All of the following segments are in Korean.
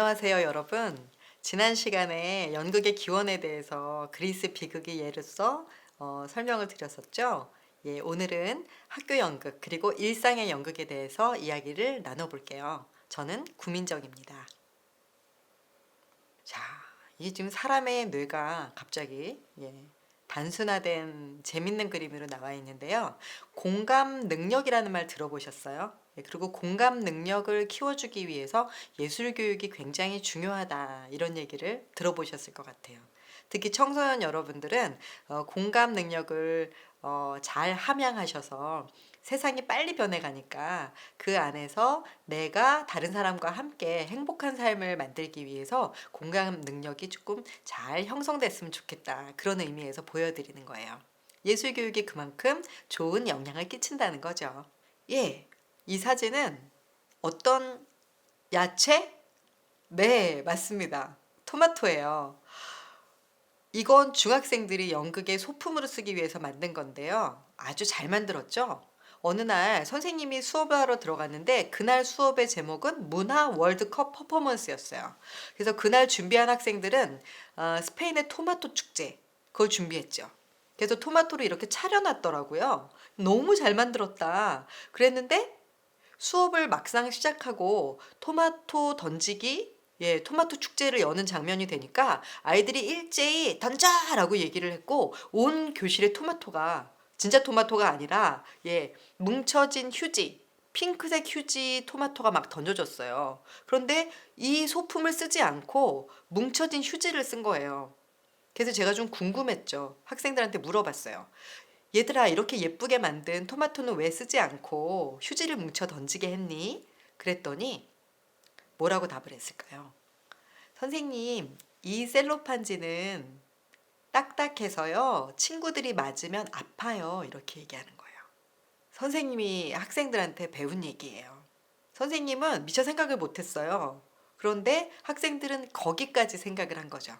안녕하세요, 여러분. 지난 시간에 연극의 기원에 대해서 그리스 비극의 예로서 설명을 드렸었죠. 예, 오늘은 학교 연극 그리고 일상의 연극에 대해서 이야기를 나눠볼게요. 저는 구민정입니다. 자, 이 지금 사람의 뇌가 갑자기 단순화된 재밌는 그림으로 나와 있는데요. 공감 능력이라는 말 들어보셨어요? 그리고 공감 능력을 키워주기 위해서 예술 교육이 굉장히 중요하다 이런 얘기를 들어보셨을 것 같아요. 특히 청소년 여러분들은 공감 능력을 잘 함양하셔서 세상이 빨리 변해가니까 그 안에서 내가 다른 사람과 함께 행복한 삶을 만들기 위해서 공감 능력이 조금 잘 형성됐으면 좋겠다. 그런 의미에서 보여드리는 거예요. 예술 교육이 그만큼 좋은 영향을 끼친다는 거죠. 예, 이 사진은 어떤 야채? 네, 맞습니다. 토마토예요. 이건 중학생들이 연극의 소품으로 쓰기 위해서 만든 건데요. 아주 잘 만들었죠? 어느 날 선생님이 수업하러 들어갔는데 그날 수업의 제목은 문화 월드컵 퍼포먼스였어요. 그래서 그날 준비한 학생들은 스페인의 토마토 축제 그걸 준비했죠. 그래서 토마토를 이렇게 차려놨더라고요. 너무 잘 만들었다. 그랬는데 수업을 막상 시작하고 토마토 던지기 토마토 축제를 여는 장면이 되니까 아이들이 일제히 던져라고 얘기를 했고 온 교실에 토마토가 진짜 토마토가 아니라 뭉쳐진 휴지 핑크색 휴지 토마토가 막 던져졌어요. 그런데 이 소품을 쓰지 않고 뭉쳐진 휴지를 쓴 거예요. 그래서 제가 좀 궁금했죠. 학생들한테 물어봤어요. 얘들아, 이렇게 예쁘게 만든 토마토는 왜 쓰지 않고 휴지를 뭉쳐 던지게 했니? 그랬더니 뭐라고 답을 했을까요? 선생님, 이 셀로판지는 딱딱해서요. 친구들이 맞으면 아파요. 이렇게 얘기하는 거예요. 선생님이 학생들한테 배운 얘기예요. 선생님은 미처 생각을 못했어요. 그런데 학생들은 거기까지 생각을 한 거죠.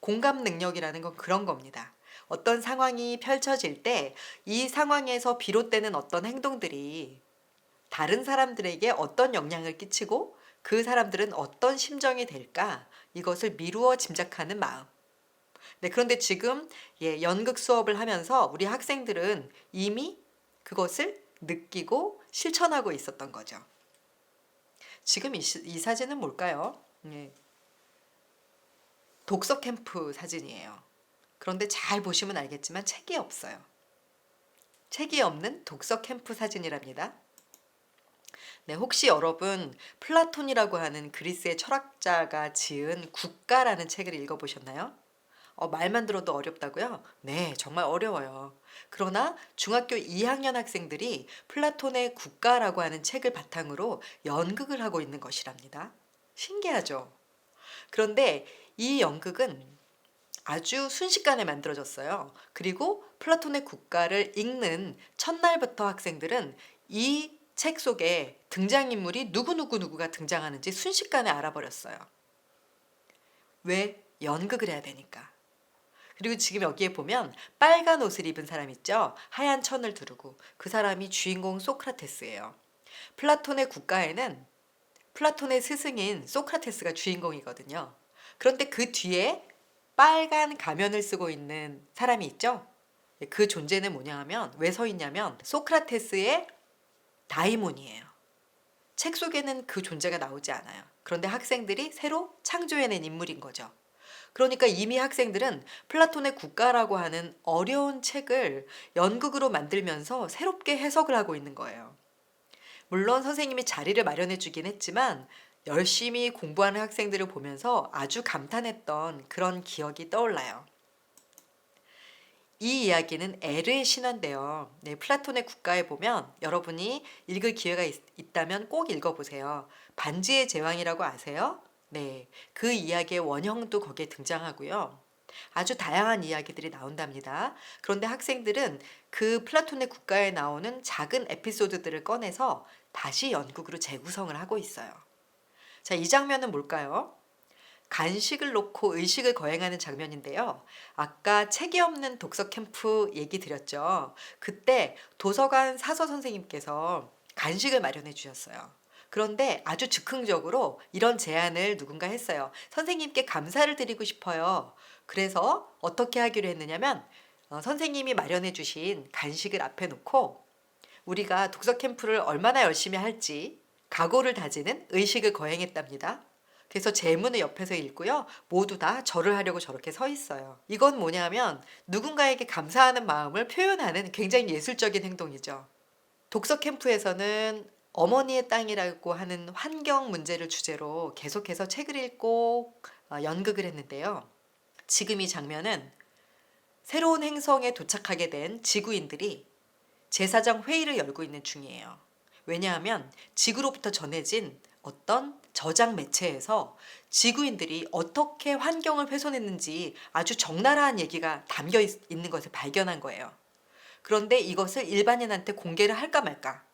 공감 능력이라는 건 그런 겁니다. 어떤 상황이 펼쳐질 때 이 상황에서 비롯되는 어떤 행동들이 다른 사람들에게 어떤 영향을 끼치고 그 사람들은 어떤 심정이 될까 이것을 미루어 짐작하는 마음. 네, 그런데 지금 연극 수업을 하면서 우리 학생들은 이미 그것을 느끼고 실천하고 있었던 거죠. 지금 이 사진은 뭘까요? 독서 캠프 사진이에요. 그런데 잘 보시면 알겠지만 책이 없어요. 책이 없는 독서 캠프 사진이랍니다. 네, 혹시 여러분 플라톤이라고 하는 그리스의 철학자가 지은 국가라는 책을 읽어보셨나요? 말만 들어도 어렵다고요? 네, 정말 어려워요. 그러나 중학교 2학년 학생들이 플라톤의 국가라고 하는 책을 바탕으로 연극을 하고 있는 것이랍니다. 신기하죠? 그런데 이 연극은 아주 순식간에 만들어졌어요. 그리고 플라톤의 국가를 읽는 첫날부터 학생들은 이 책 속에 등장인물이 누구누구누구가 등장하는지 순식간에 알아버렸어요. 왜? 연극을 해야 되니까. 그리고 지금 여기에 보면 빨간 옷을 입은 사람 있죠? 하얀 천을 두르고 그 사람이 주인공 소크라테스예요. 플라톤의 국가에는 플라톤의 스승인 소크라테스가 주인공이거든요. 그런데 그 뒤에 빨간 가면을 쓰고 있는 사람이 있죠? 그 존재는 뭐냐 하면 왜 서 있냐면 소크라테스의 다이몬이에요. 책 속에는 그 존재가 나오지 않아요. 그런데 학생들이 새로 창조해낸 인물인 거죠. 그러니까 이미 학생들은 플라톤의 국가라고 하는 어려운 책을 연극으로 만들면서 새롭게 해석을 하고 있는 거예요. 물론 선생님이 자리를 마련해 주긴 했지만 열심히 공부하는 학생들을 보면서 아주 감탄했던 그런 기억이 떠올라요. 이 이야기는 에르의 신화인데요. 네, 플라톤의 국가에 보면 여러분이 읽을 기회가 있다면 꼭 읽어보세요. 반지의 제왕이라고 아세요? 네, 그 이야기의 원형도 거기에 등장하고요. 아주 다양한 이야기들이 나온답니다. 그런데 학생들은 그 플라톤의 국가에 나오는 작은 에피소드들을 꺼내서 다시 연극으로 재구성을 하고 있어요. 자, 이 장면은 뭘까요? 간식을 놓고 의식을 거행하는 장면인데요. 아까 책이 없는 독서 캠프 얘기 드렸죠. 그때 도서관 사서 선생님께서 간식을 마련해 주셨어요. 그런데 아주 즉흥적으로 이런 제안을 누군가 했어요. 선생님께 감사를 드리고 싶어요. 그래서 어떻게 하기로 했느냐면 선생님이 마련해 주신 간식을 앞에 놓고 우리가 독서 캠프를 얼마나 열심히 할지 각오를 다지는 의식을 거행했답니다. 그래서 제문을 옆에서 읽고요. 모두 다 절을 하려고 저렇게 서 있어요. 이건 뭐냐면 누군가에게 감사하는 마음을 표현하는 굉장히 예술적인 행동이죠. 독서 캠프에서는 어머니의 땅이라고 하는 환경 문제를 주제로 계속해서 책을 읽고 연극을 했는데요. 지금 이 장면은 새로운 행성에 도착하게 된 지구인들이 제사장 회의를 열고 있는 중이에요. 왜냐하면 지구로부터 전해진 어떤 저장 매체에서 지구인들이 어떻게 환경을 훼손했는지 아주 적나라한 얘기가 담겨 있는 것을 발견한 거예요. 그런데 이것을 일반인한테 공개를 할까 말까.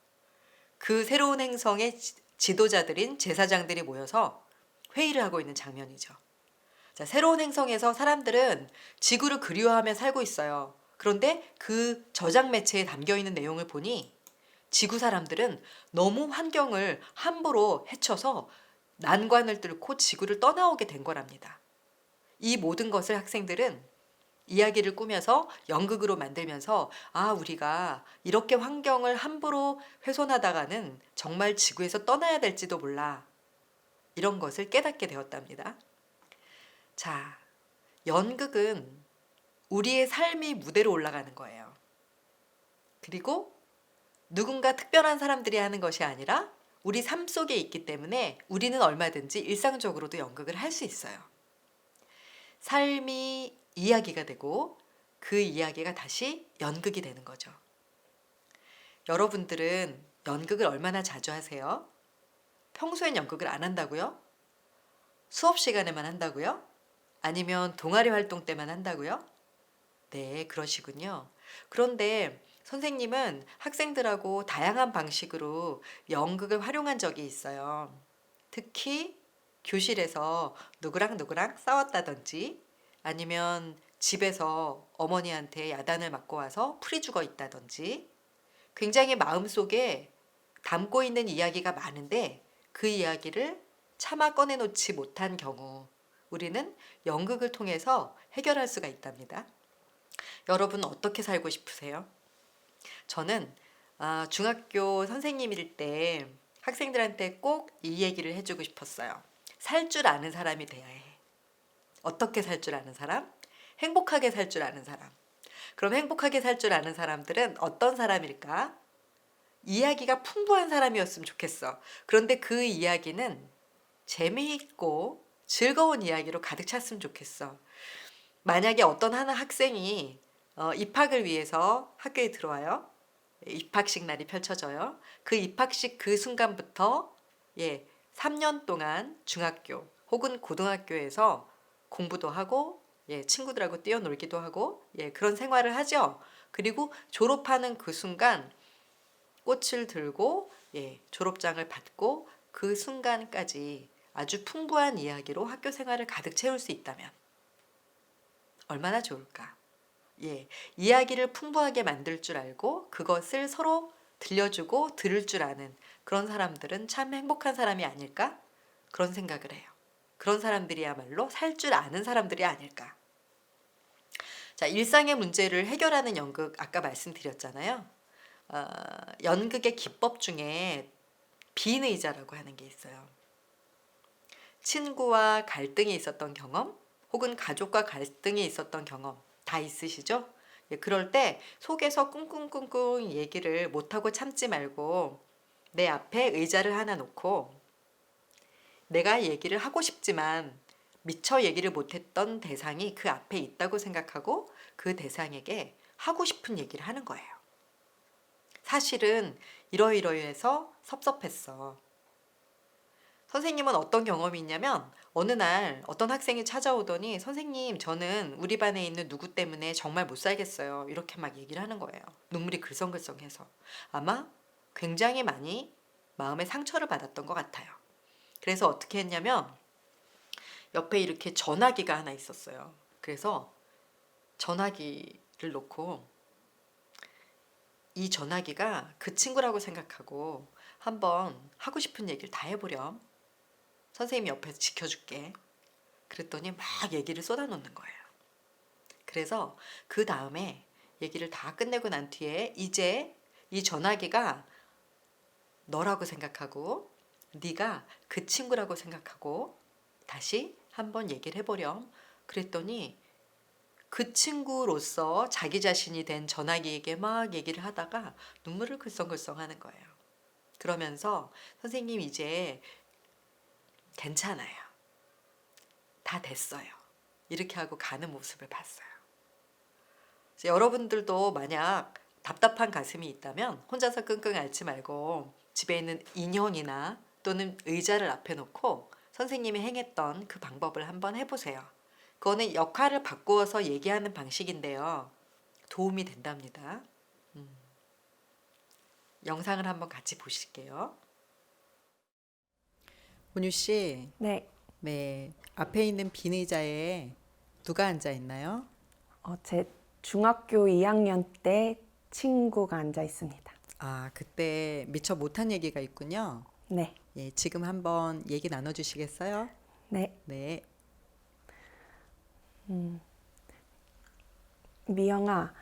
그 새로운 행성의 지도자들인 제사장들이 모여서 회의를 하고 있는 장면이죠. 자, 새로운 행성에서 사람들은 지구를 그리워하며 살고 있어요. 그런데 그 저장 매체에 담겨 있는 내용을 보니 지구 사람들은 너무 환경을 함부로 해쳐서 난관을 뚫고 지구를 떠나오게 된 거랍니다. 이 모든 것을 학생들은 이야기를 꾸며서 연극으로 만들면서 우리가 이렇게 환경을 함부로 훼손하다가는 정말 지구에서 떠나야 될지도 몰라. 이런 것을 깨닫게 되었답니다. 자, 연극은 우리의 삶이 무대로 올라가는 거예요. 그리고 누군가 특별한 사람들이 하는 것이 아니라 우리 삶 속에 있기 때문에 우리는 얼마든지 일상적으로도 연극을 할 수 있어요. 삶이 이야기가 되고 그 이야기가 다시 연극이 되는 거죠. 여러분들은 연극을 얼마나 자주 하세요? 평소엔 연극을 안 한다고요? 수업 시간에만 한다고요? 아니면 동아리 활동 때만 한다고요? 네, 그러시군요. 그런데 선생님은 학생들하고 다양한 방식으로 연극을 활용한 적이 있어요. 특히 교실에서 누구랑 누구랑 싸웠다든지 아니면 집에서 어머니한테 야단을 맞고 와서 풀이 죽어 있다든지 굉장히 마음속에 담고 있는 이야기가 많은데 그 이야기를 차마 꺼내놓지 못한 경우 우리는 연극을 통해서 해결할 수가 있답니다. 여러분 어떻게 살고 싶으세요? 저는 중학교 선생님일 때 학생들한테 꼭 이 얘기를 해주고 싶었어요. 살 줄 아는 사람이 돼야 해. 어떻게 살 줄 아는 사람? 행복하게 살 줄 아는 사람. 그럼 행복하게 살 줄 아는 사람들은 어떤 사람일까? 이야기가 풍부한 사람이었으면 좋겠어. 그런데 그 이야기는 재미있고 즐거운 이야기로 가득 찼으면 좋겠어. 만약에 어떤 하나 학생이 입학을 위해서 학교에 들어와요. 입학식 날이 펼쳐져요. 그 입학식 그 순간부터 3년 동안 중학교 혹은 고등학교에서 공부도 하고 친구들하고 뛰어놀기도 하고 그런 생활을 하죠. 그리고 졸업하는 그 순간 꽃을 들고 졸업장을 받고 그 순간까지 아주 풍부한 이야기로 학교 생활을 가득 채울 수 있다면 얼마나 좋을까? 이야기를 풍부하게 만들 줄 알고 그것을 서로 들려주고 들을 줄 아는 그런 사람들은 참 행복한 사람이 아닐까? 그런 생각을 해요. 그런 사람들이야말로 살 줄 아는 사람들이 아닐까? 자, 일상의 문제를 해결하는 연극 아까 말씀드렸잖아요. 연극의 기법 중에 빈의자라고 하는 게 있어요. 친구와 갈등이 있었던 경험 혹은 가족과 갈등이 있었던 경험 다 있으시죠? 그럴 때 속에서 꿍꿍꿍꿍 얘기를 못하고 참지 말고 내 앞에 의자를 하나 놓고 내가 얘기를 하고 싶지만 미처 얘기를 못했던 대상이 그 앞에 있다고 생각하고 그 대상에게 하고 싶은 얘기를 하는 거예요. 사실은 이러이러해서 섭섭했어. 선생님은 어떤 경험이 있냐면 어느 날 어떤 학생이 찾아오더니 선생님 저는 우리 반에 있는 누구 때문에 정말 못 살겠어요. 이렇게 막 얘기를 하는 거예요. 눈물이 글썽글썽해서. 아마 굉장히 많이 마음에 상처를 받았던 것 같아요. 그래서 어떻게 했냐면 옆에 이렇게 전화기가 하나 있었어요. 그래서 전화기를 놓고 이 전화기가 그 친구라고 생각하고 한번 하고 싶은 얘기를 다 해보렴. 선생님이 옆에서 지켜줄게. 그랬더니 막 얘기를 쏟아놓는 거예요. 그래서 그 다음에 얘기를 다 끝내고 난 뒤에 이제 이 전화기가 너라고 생각하고 네가 그 친구라고 생각하고 다시 한번 얘기를 해보렴. 그랬더니 그 친구로서 자기 자신이 된 전화기에게 막 얘기를 하다가 눈물을 글썽글썽 하는 거예요. 그러면서 선생님 이제 괜찮아요. 다 됐어요. 이렇게 하고 가는 모습을 봤어요. 그래서 여러분들도 만약 답답한 가슴이 있다면 혼자서 끙끙 앓지 말고 집에 있는 인형이나 또는 의자를 앞에 놓고 선생님이 행했던 그 방법을 한번 해보세요. 그거는 역할을 바꾸어서 얘기하는 방식인데요. 도움이 된답니다. 영상을 한번 같이 보실게요. 온유 씨, 네, 네, 앞에 있는 빈 의자에 누가 앉아 있나요? 제 중학교 2학년 때 친구가 앉아 있습니다. 아, 그때 미처 못한 얘기가 있군요. 네, 예, 지금 한번 얘기 나눠주시겠어요? 네, 네, 미영아,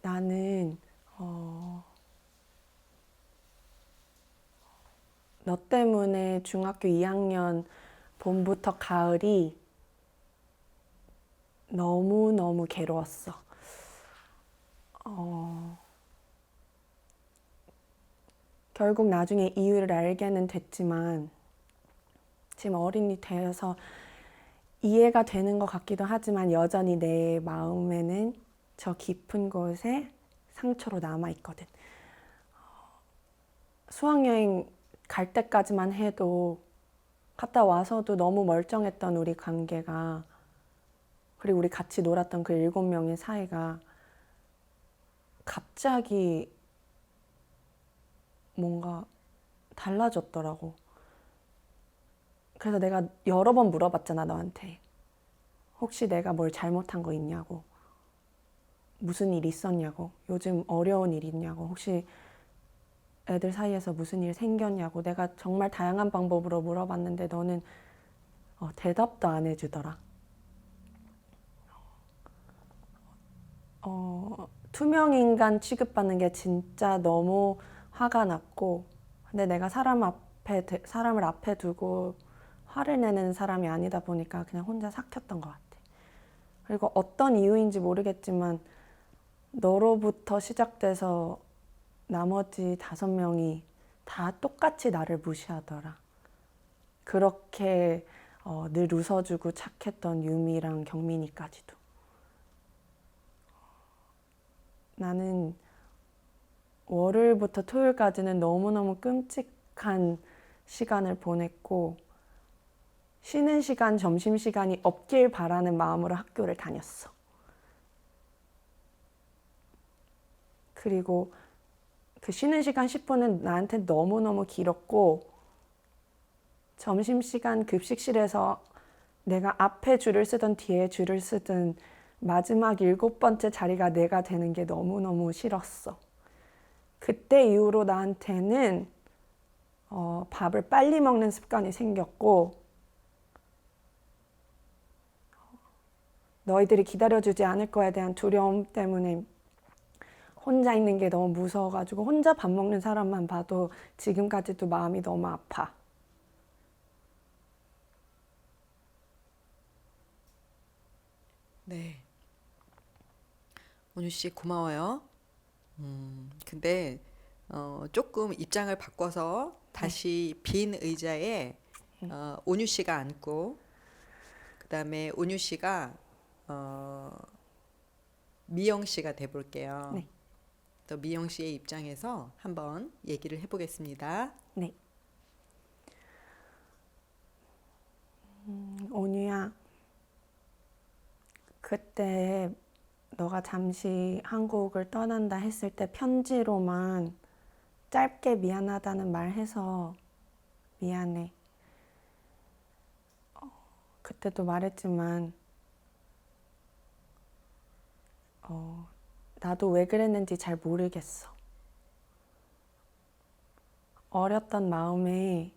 나는 어, 너 때문에 중학교 2학년 봄부터 가을이 너무너무 괴로웠어. 결국 나중에 이유를 알게는 됐지만 지금 어른이 되어서 이해가 되는 것 같기도 하지만 여전히 내 마음에는 저 깊은 곳에 상처로 남아있거든. 수학여행 갈 때까지만 해도 갔다 와서도 너무 멀쩡했던 우리 관계가, 그리고 우리 같이 놀았던 그 7명의 사이가 갑자기 뭔가 달라졌더라고. 그래서 내가 여러 번 물어봤잖아, 너한테. 혹시 내가 뭘 잘못한 거 있냐고. 무슨 일 있었냐고. 요즘 어려운 일 있냐고. 혹시 애들 사이에서 무슨 일 생겼냐고. 내가 정말 다양한 방법으로 물어봤는데 너는 대답도 안 해주더라. 투명인간 취급받는 게 진짜 너무 화가 났고, 근데 내가 사람을 앞에 두고 화를 내는 사람이 아니다 보니까 그냥 혼자 삭혔던 것 같아. 그리고 어떤 이유인지 모르겠지만 너로부터 시작돼서 나머지 5명이 다 똑같이 나를 무시하더라. 그렇게 늘 웃어주고 착했던 유미랑 경민이까지도. 나는 월요일부터 토요일까지는 너무너무 끔찍한 시간을 보냈고, 쉬는 시간, 점심시간이 없길 바라는 마음으로 학교를 다녔어. 그리고 그 쉬는 시간 10분은 나한테 너무너무 길었고, 점심시간 급식실에서 내가 앞에 줄을 쓰든 뒤에 줄을 쓰든 마지막 7번째 자리가 내가 되는 게 너무너무 싫었어. 그때 이후로 나한테는 밥을 빨리 먹는 습관이 생겼고, 너희들이 기다려주지 않을 거에 대한 두려움 때문에 혼자 있는 게 너무 무서워가지고 혼자 밥 먹는 사람만 봐도 지금까지도 마음이 너무 아파. 네. 온유 씨 고마워요. 근데 조금 입장을 바꿔서 네, 다시 빈 의자에 온유 씨가 앉고 그다음에 온유 씨가 어, 미영 씨가 돼 볼게요. 네, 또 미영 씨의 입장에서 한번 얘기를 해보겠습니다. 네. 온유야, 그때 너가 잠시 한국을 떠난다 했을 때 편지로만 짧게 미안하다는 말 해서 미안해. 그때도 말했지만 나도 왜 그랬는지 잘 모르겠어. 어렸던 마음에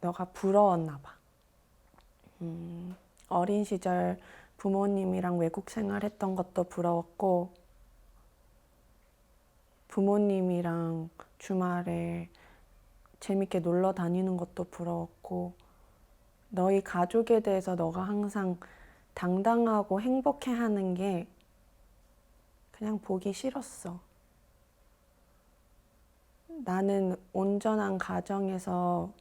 너가 부러웠나 봐. 어린 시절 부모님이랑 외국 생활했던 것도 부러웠고, 부모님이랑 주말에 재밌게 놀러 다니는 것도 부러웠고, 너희 가족에 대해서 너가 항상 당당하고 행복해하는 게 그냥 보기 싫었어. 나는 온전한 가정에서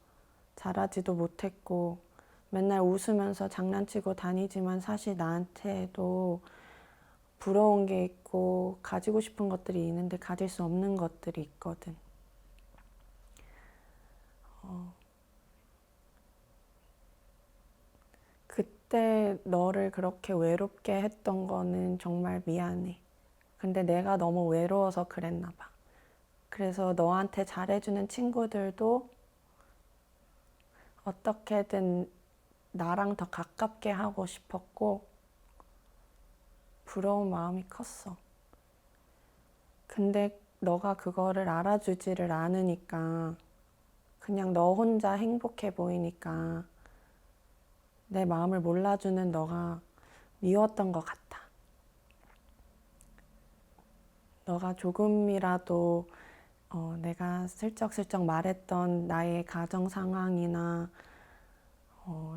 자라지도 못했고 맨날 웃으면서 장난치고 다니지만 사실 나한테도 부러운 게 있고 가지고 싶은 것들이 있는데 가질 수 없는 것들이 있거든. 그때 너를 그렇게 외롭게 했던 거는 정말 미안해. 근데 내가 너무 외로워서 그랬나 봐. 그래서 너한테 잘해주는 친구들도 어떻게든 나랑 더 가깝게 하고 싶었고 부러운 마음이 컸어. 근데 너가 그거를 알아주지를 않으니까 그냥 너 혼자 행복해 보이니까 내 마음을 몰라주는 너가 미웠던 것 같아. 너가 조금이라도 내가 슬쩍슬쩍 말했던 나의 가정 상황이나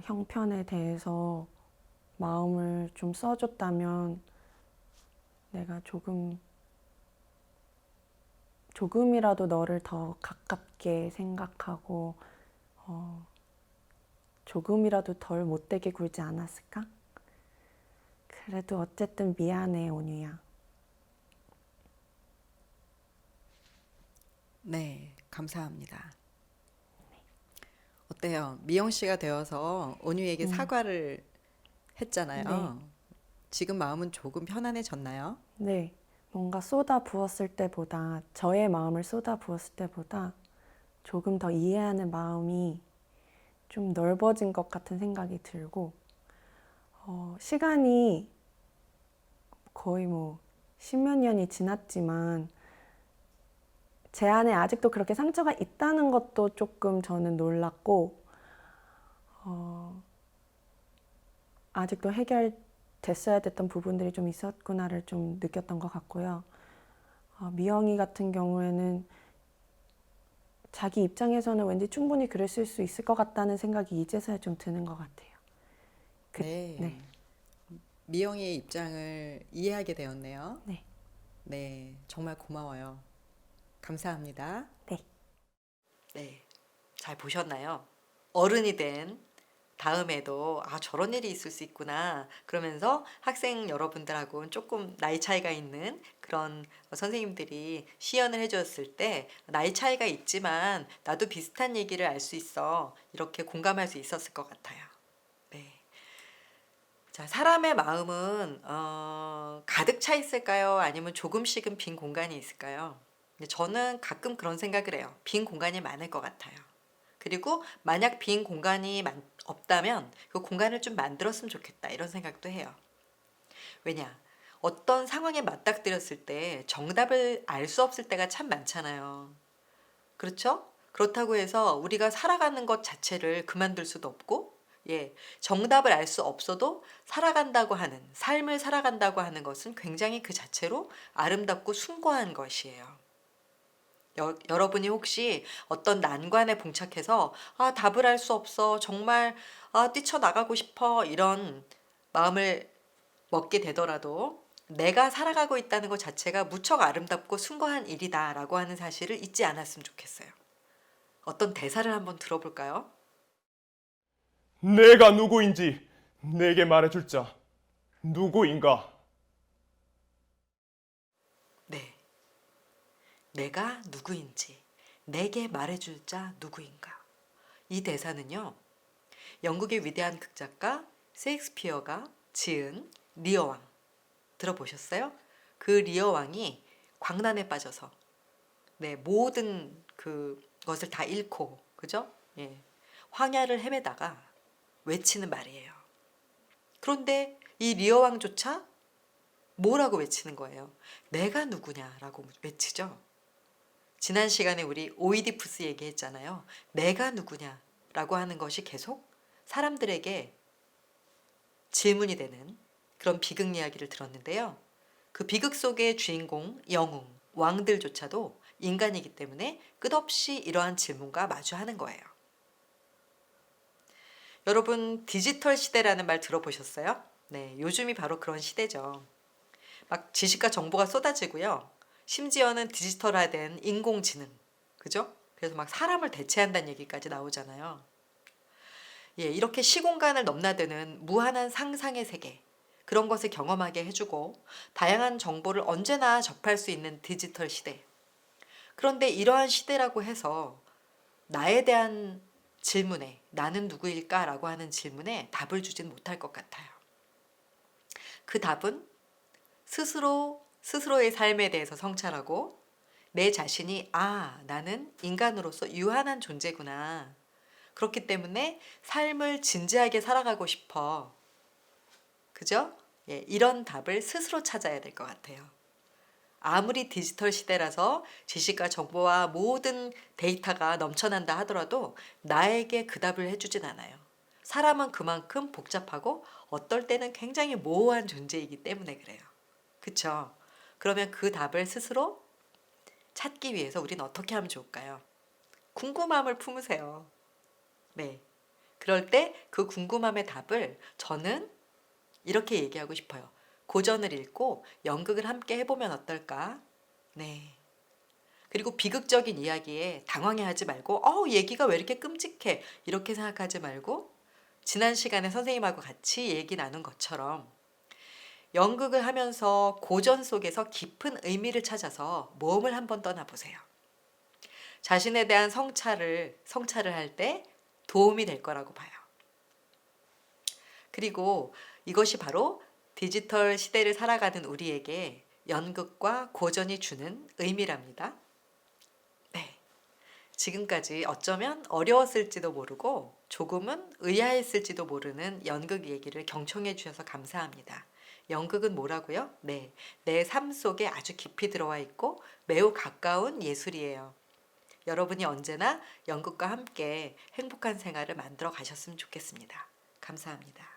형편에 대해서 마음을 좀 써줬다면 내가 조금이라도 너를 더 가깝게 생각하고 조금이라도 덜 못되게 굴지 않았을까? 그래도 어쨌든 미안해, 온유야. 네, 감사합니다. 어때요? 미영 씨가 되어서 온유에게 음, 사과를 네, 했잖아요. 지금 마음은 조금 편안해졌나요? 네. 뭔가 쏟아 부었을 때보다, 저의 마음을 쏟아 부었을 때보다 조금 더 이해하는 마음이 좀 넓어진 것 같은 생각이 들고, 시간이 거의 뭐 십몇 년이 지났지만 제 안에 아직도 그렇게 상처가 있다는 것도 조금 저는 놀랐고, 아직도 해결됐어야 됐던 부분들이 좀 있었구나를 좀 느꼈던 것 같고요. 미영이 같은 경우에는 자기 입장에서는 왠지 충분히 그랬을 수 있을 것 같다는 생각이 이제서야 좀 드는 것 같아요. 네, 네, 미영이의 입장을 이해하게 되었네요. 네, 네, 정말 고마워요. 감사합니다. 네, 네, 잘 보셨나요? 어른이 된 다음에도 아, 저런 일이 있을 수 있구나. 그러면서 학생 여러분들하고는 조금 나이 차이가 있는 그런 선생님들이 시연을 해줬을 때 나이 차이가 있지만 나도 비슷한 얘기를 알 수 있어. 이렇게 공감할 수 있었을 것 같아요. 네. 자, 사람의 마음은 가득 차 있을까요? 아니면 조금씩은 빈 공간이 있을까요? 근데 저는 가끔 그런 생각을 해요. 빈 공간이 많을 것 같아요. 그리고 만약 빈 공간이 없다면 그 공간을 좀 만들었으면 좋겠다 이런 생각도 해요. 왜냐? 어떤 상황에 맞닥뜨렸을 때 정답을 알 수 없을 때가 참 많잖아요. 그렇죠? 그렇다고 해서 우리가 살아가는 것 자체를 그만둘 수도 없고, 예, 정답을 알 수 없어도 살아간다고 하는, 삶을 살아간다고 하는 것은 굉장히 그 자체로 아름답고 숭고한 것이에요. 여러분이 혹시 어떤 난관에 봉착해서 아, 답을 알 수 없어. 정말 아, 뛰쳐나가고 싶어. 이런 마음을 먹게 되더라도 내가 살아가고 있다는 것 자체가 무척 아름답고 숭고한 일이다라고 하는 사실을 잊지 않았으면 좋겠어요. 어떤 대사를 한번 들어볼까요? 내가 누구인지 내게 말해줄 자 누구인가? 네. 내가 누구인지 내게 말해줄 자 누구인가. 이 대사는요. 영국의 위대한 극작가 셰익스피어가 지은 리어왕 들어보셨어요? 그 리어왕이 광란에 빠져서 네, 모든 그것을 다 잃고 그죠? 예. 황야를 헤매다가 외치는 말이에요. 그런데 이 리어왕조차 뭐라고 외치는 거예요? 내가 누구냐라고 외치죠. 지난 시간에 우리 오이디푸스 얘기했잖아요. 내가 누구냐라고 하는 것이 계속 사람들에게 질문이 되는 그런 비극 이야기를 들었는데요. 그 비극 속의 주인공, 영웅, 왕들조차도 인간이기 때문에 끝없이 이러한 질문과 마주하는 거예요. 여러분, 디지털 시대라는 말 들어보셨어요? 네, 요즘이 바로 그런 시대죠. 막 지식과 정보가 쏟아지고요. 심지어는 디지털화된 인공지능, 그죠? 그래서 막 사람을 대체한다는 얘기까지 나오잖아요. 예, 이렇게 시공간을 넘나드는 무한한 상상의 세계, 그런 것을 경험하게 해주고 다양한 정보를 언제나 접할 수 있는 디지털 시대. 그런데 이러한 시대라고 해서 나에 대한 질문에 나는 누구일까라고 하는 질문에 답을 주진 못할 것 같아요. 그 답은 스스로의 삶에 대해서 성찰하고 내 자신이 나는 인간으로서 유한한 존재구나. 그렇기 때문에 삶을 진지하게 살아가고 싶어. 그죠? 예, 이런 답을 스스로 찾아야 될 것 같아요. 아무리 디지털 시대라서 지식과 정보와 모든 데이터가 넘쳐난다 하더라도 나에게 그 답을 해주진 않아요. 사람은 그만큼 복잡하고 어떨 때는 굉장히 모호한 존재이기 때문에 그래요. 그쵸? 그러면 그 답을 스스로 찾기 위해서 우리는 어떻게 하면 좋을까요? 궁금함을 품으세요. 네. 그럴 때 그 궁금함의 답을 저는 이렇게 얘기하고 싶어요. 고전을 읽고 연극을 함께 해보면 어떨까? 네. 그리고 비극적인 이야기에 당황해하지 말고 얘기가 왜 이렇게 끔찍해 이렇게 생각하지 말고 지난 시간에 선생님하고 같이 얘기 나눈 것처럼 연극을 하면서 고전 속에서 깊은 의미를 찾아서 모험을 한번 떠나보세요. 자신에 대한 성찰을 할 때 도움이 될 거라고 봐요. 그리고 이것이 바로 디지털 시대를 살아가는 우리에게 연극과 고전이 주는 의미랍니다. 네. 지금까지 어쩌면 어려웠을지도 모르고 조금은 의아했을지도 모르는 연극 얘기를 경청해 주셔서 감사합니다. 연극은 뭐라고요? 네. 내 삶 속에 아주 깊이 들어와 있고 매우 가까운 예술이에요. 여러분이 언제나 연극과 함께 행복한 생활을 만들어 가셨으면 좋겠습니다. 감사합니다.